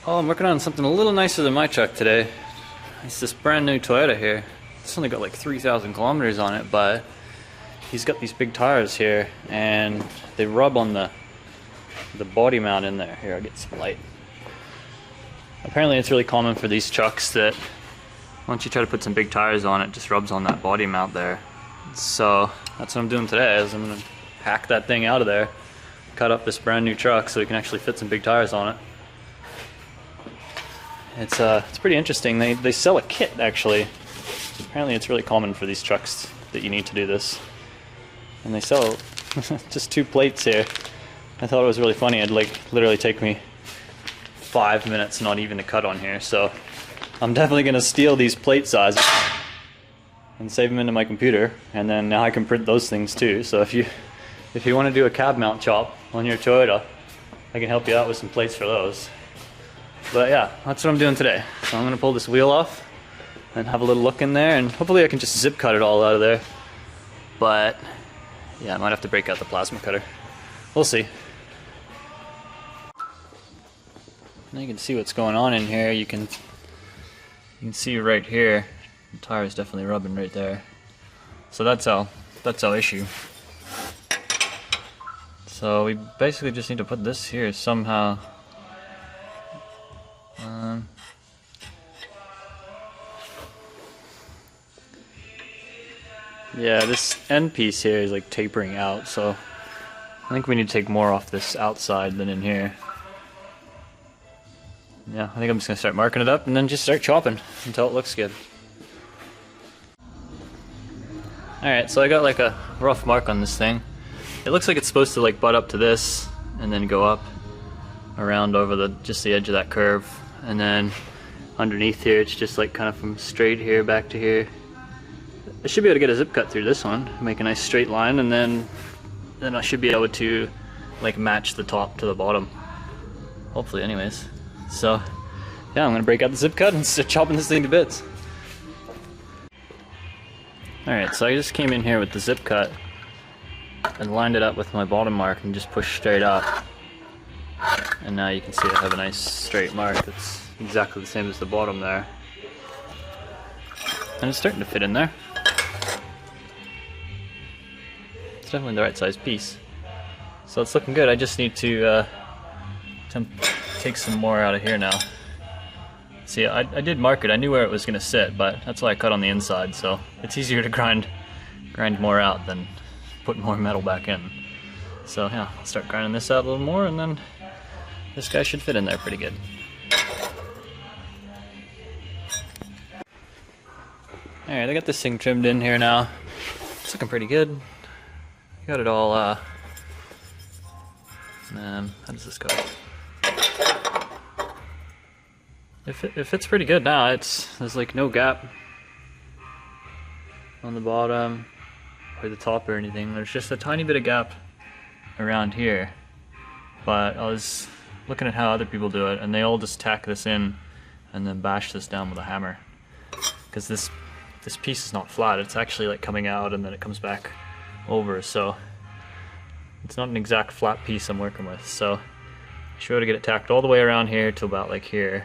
Oh, I'm working on something a little nicer than my truck today. It's this brand new Toyota here. It's only got like 3,000 kilometers on it, but he's got these big tires here and they rub on the body mount in there. Here, I'll get some light. Apparently it's really common for these trucks that once you try to put some big tires on, it just rubs on that body mount there. So that's what I'm doing today, is I'm going to hack that thing out of there, cut up this brand new truck so we can actually fit some big tires on it. It's pretty interesting. They sell a kit, actually. Apparently it's really common for these trucks that you need to do this. And they sell just 2 plates here. I thought it was really funny. It'd like literally take me 5 minutes not even to cut on here. So I'm definitely going to steal these plate sizes and save them into my computer. And then now I can print those things too. So if you want to do a cab mount chop on your Toyota, I can help you out with some plates for those. But yeah, that's what I'm doing today. So I'm going to pull this wheel off and have a little look in there, and hopefully I can just zip cut it all out of there. But yeah, I might have to break out the plasma cutter. We'll see. Now you can see what's going on in here. You can see right here, the tire is definitely rubbing right there. So that's our issue. So we basically just need to put this here somehow. Yeah, this end piece here is like tapering out, so I think we need to take more off this outside than in here. Yeah, I think I'm just gonna start marking it up and then just start chopping until it looks good. Alright, so I got like a rough mark on this thing. It looks like it's supposed to like butt up to this and then go up around over just the edge of that curve, and then underneath here it's just like kind of from straight here back to here. I should be able to get a zip cut through this one, make a nice straight line, and then I should be able to like match the top to the bottom. Hopefully, anyways. So yeah, I'm gonna break out the zip cut and start chopping this thing to bits. Alright, so I just came in here with the zip cut and lined it up with my bottom mark and just pushed straight up. And now you can see I have a nice straight mark that's exactly the same as the bottom there. And it's starting to fit in there. It's definitely the right size piece. So it's looking good. I just need to take some more out of here now. See, I did mark it. I knew where it was going to sit, but that's why I cut on the inside. So it's easier to grind more out than put more metal back in. So yeah, I'll start grinding this out a little more, and then this guy should fit in there pretty good. Alright, I got this thing trimmed in here now. It's looking pretty good. Got it all, how does this go? It fits pretty good now. There's like no gap on the bottom or the top or anything. There's just a tiny bit of gap around here. But I was looking at how other people do it, and they all just tack this in and then bash this down with a hammer. Because this piece is not flat, it's actually like coming out and then it comes back over, so it's not an exact flat piece I'm working with. So I should be able to get it tacked all the way around here to about like here,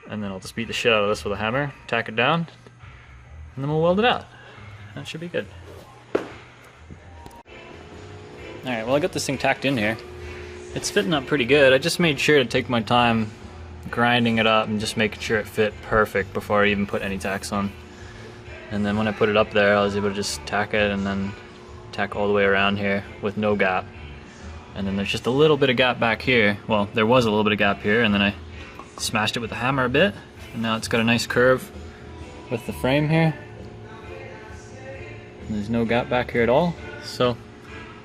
and then I'll just beat the shit out of this with a hammer, tack it down, and then we'll weld it out. That should be good. Alright, well I got this thing tacked in here. It's fitting up pretty good. I just made sure to take my time grinding it up and just making sure it fit perfect before I even put any tacks on. And then when I put it up there, I was able to just tack it and then tack all the way around here with no gap. And then there's just a little bit of gap back here. Well, there was a little bit of gap here, and then I smashed it with a hammer a bit, and now it's got a nice curve with the frame here. And there's no gap back here at all. So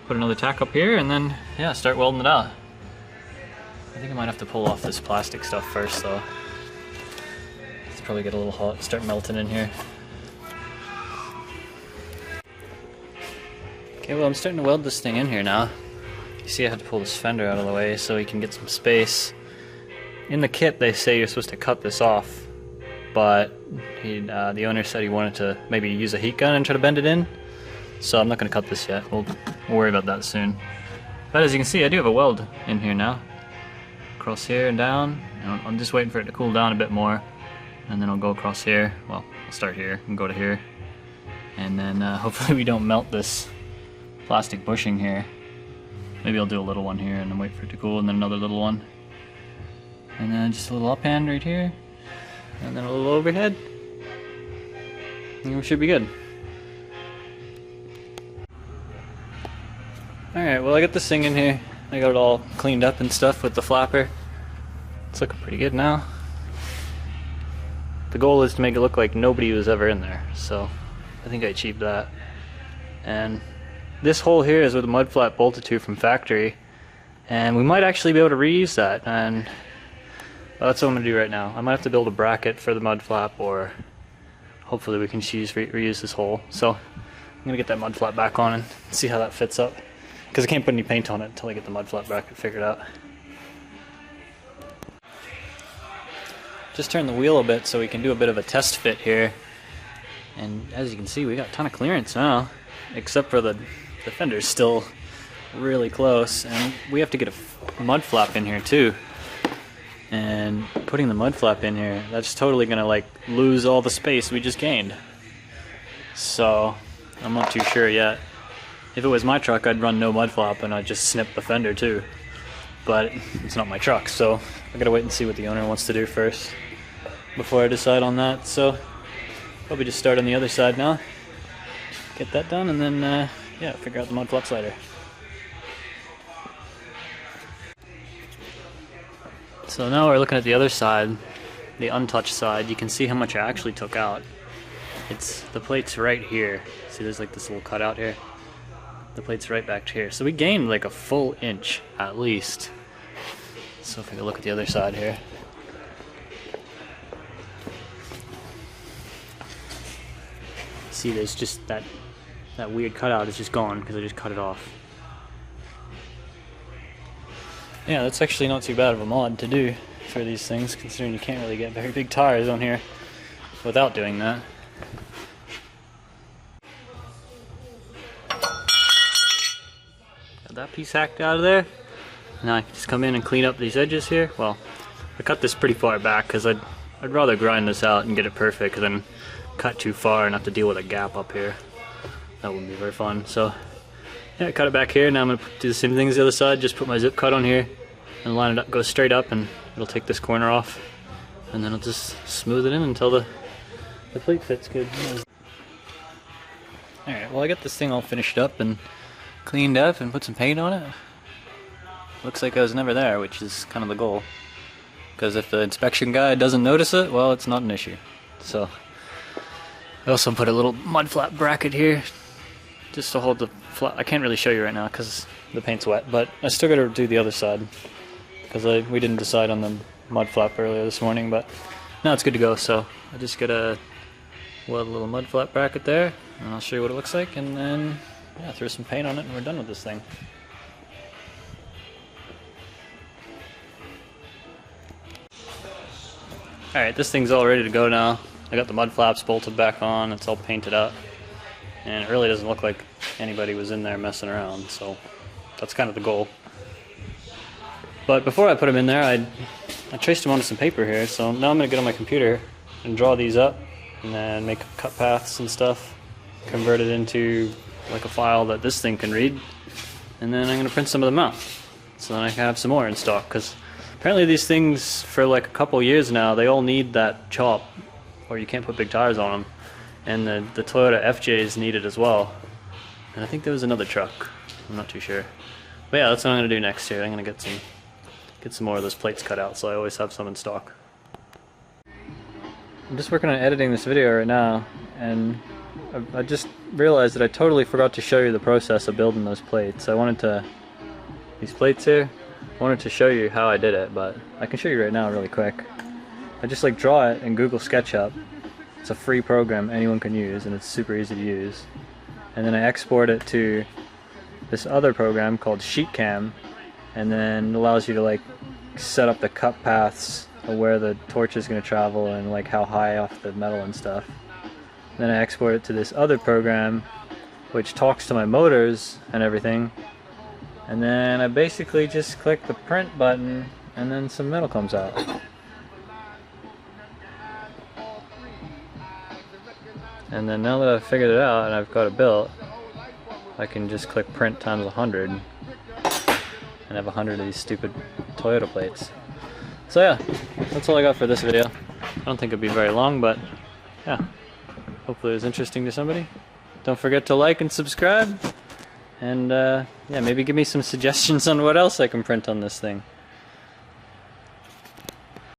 put another tack up here and then yeah, start welding it out. I think I might have to pull off this plastic stuff first though. It's probably get a little hot, start melting in here. Okay, well I'm starting to weld this thing in here now. You see I had to pull this fender out of the way so we can get some space. In the kit they say you're supposed to cut this off, but the owner said he wanted to maybe use a heat gun and try to bend it in. So I'm not going to cut this yet, we'll worry about that soon. But as you can see, I do have a weld in here now. across here and down. And I'm just waiting for it to cool down a bit more, and then I'll go across here. Well, I'll start here and go to here, and then hopefully we don't melt this plastic bushing here. Maybe I'll do a little one here and then wait for it to cool, and then another little one, and then just a little uphand right here, and then a little overhead, and we should be good. Alright, well I got this thing in here. I got it all cleaned up and stuff with the flapper. It's looking pretty good now. The goal is to make it look like nobody was ever in there, so I think I achieved that. And this hole here is with a mud flap bolted to from factory, and we might actually be able to reuse that, and that's what I'm going to do right now. I might have to build a bracket for the mud flap, or hopefully we can reuse this hole. So I'm going to get that mud flap back on and see how that fits up, because I can't put any paint on it until I get the mud flap bracket figured out. Just turn the wheel a bit so we can do a bit of a test fit here, and as you can see we got a ton of clearance now, except for the fender's still really close, and we have to get a mud flap in here too. And putting the mud flap in here, that's totally gonna like lose all the space we just gained. So I'm not too sure yet. If it was my truck, I'd run no mud flap and I'd just snip the fender too. But it's not my truck, so I gotta wait and see what the owner wants to do first before I decide on that. So probably just start on the other side now, get that done, and then yeah, figure out the mud flaps later. So now we're looking at the other side, the untouched side. You can see how much I actually took out. It's the plate's right here. See, there's like this little cutout here. The plate's right back here. So we gained like a full inch at least. So if I could look at the other side here. See, there's just that weird cutout is just gone because I just cut it off. Yeah, that's actually not too bad of a mod to do for these things, considering you can't really get very big tires on here without doing that. Got that piece hacked out of there. Now I can just come in and clean up these edges here. Well, I cut this pretty far back because I'd rather grind this out and get it perfect than cut too far and have to deal with a gap up here. That wouldn't be very fun. So yeah, I cut it back here. Now I'm going to do the same thing as the other side. Just put my zip cut on here and line it up, go straight up, and it'll take this corner off. And then I'll just smooth it in until the plate fits good. Alright, well I got this thing all finished up and cleaned up and put some paint on it. Looks like I was never there, which is kind of the goal. Because if the inspection guy doesn't notice it, well, it's not an issue. So I also put a little mud flap bracket here just to hold the flap. I can't really show you right now because the paint's wet, but I still got to do the other side because we didn't decide on the mud flap earlier this morning, but now it's good to go. So I just got to weld a little mud flap bracket there, and I'll show you what it looks like, and then yeah, throw some paint on it and we're done with this thing. Alright, this thing's all ready to go now. I got the mud flaps bolted back on, it's all painted up, and it really doesn't look like anybody was in there messing around, so that's kind of the goal. But before I put them in there, I traced them onto some paper here, so now I'm going to get on my computer and draw these up, and then make cut paths and stuff, convert it into like a file that this thing can read, and then I'm going to print some of them out, so then I can have some more in stock, because apparently these things, for like a couple years now, they all need that chop, or you can't put big tires on them. And the Toyota FJs need it as well. And I think there was another truck. I'm not too sure. But yeah, that's what I'm going to do next year. I'm going to get some more of those plates cut out, so I always have some in stock. I'm just working on editing this video right now, and I just realized that I totally forgot to show you the process of building those plates. These plates here, I wanted to show you how I did it, but I can show you right now really quick. I just like draw it in Google SketchUp. It's a free program anyone can use, and it's super easy to use. And then I export it to this other program called SheetCam, and then it allows you to like set up the cut paths of where the torch is going to travel and like how high off the metal and stuff. Then I export it to this other program which talks to my motors and everything, and then I basically just click the print button and then some metal comes out. And then now that I've figured it out and I've got it built, I can just click print times 100 and have 100 of these stupid Toyota plates. So yeah, that's all I got for this video. I don't think it'll be very long, but yeah, hopefully it was interesting to somebody. Don't forget to like and subscribe, and yeah, maybe give me some suggestions on what else I can print on this thing.